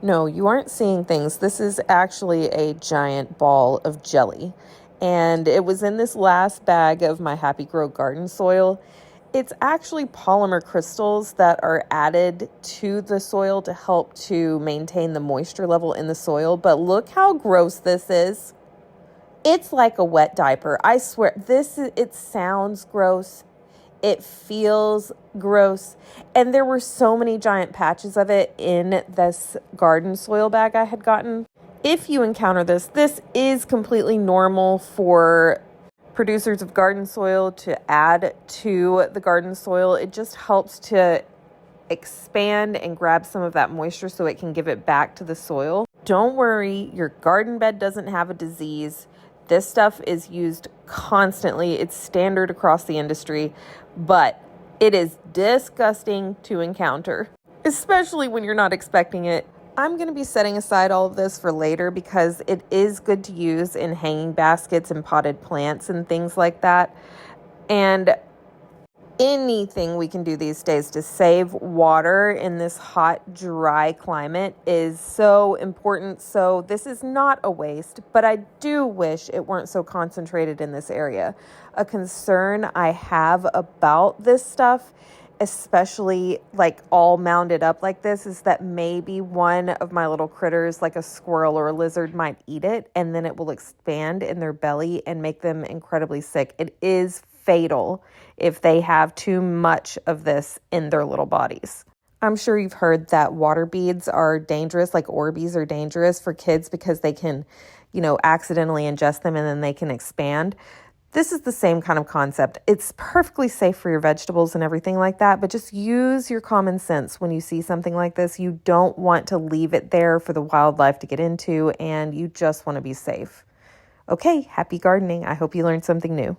No, you aren't seeing things. This is actually a giant ball of jelly. And it was in this last bag of my Happy Grow garden soil. It's actually polymer crystals that are added to the soil to help to maintain the moisture level in the soil. But look how gross this is. It's like a wet diaper. I swear, it sounds gross. It feels gross. And there were so many giant patches of it in this garden soil bag I had gotten. If you encounter this is completely normal for producers of garden soil to add to the garden soil. It just helps to expand and grab some of that moisture so it can give it back to the soil. Don't worry, your garden bed doesn't have a disease. This stuff is used constantly. It's standard across the industry, but it is disgusting to encounter, especially when you're not expecting it. I'm going to be setting aside all of this for later because it is good to use in hanging baskets and potted plants and things like that. And anything we can do these days to save water in this hot, dry climate is so important. So this is not a waste, but I do wish it weren't so concentrated in this area. A concern I have about this stuff, especially like all mounded up like this, is that maybe one of my little critters, like a squirrel or a lizard, might eat it, and then it will expand in their belly and make them incredibly sick. It is fatal if they have too much of this in their little bodies. I'm sure you've heard that water beads are dangerous, like Orbeez are dangerous for kids because they can, accidentally ingest them and then they can expand. This is the same kind of concept. It's perfectly safe for your vegetables and everything like that, but just use your common sense when you see something like this. You don't want to leave it there for the wildlife to get into, and you just want to be safe. Okay, happy gardening. I hope you learned something new.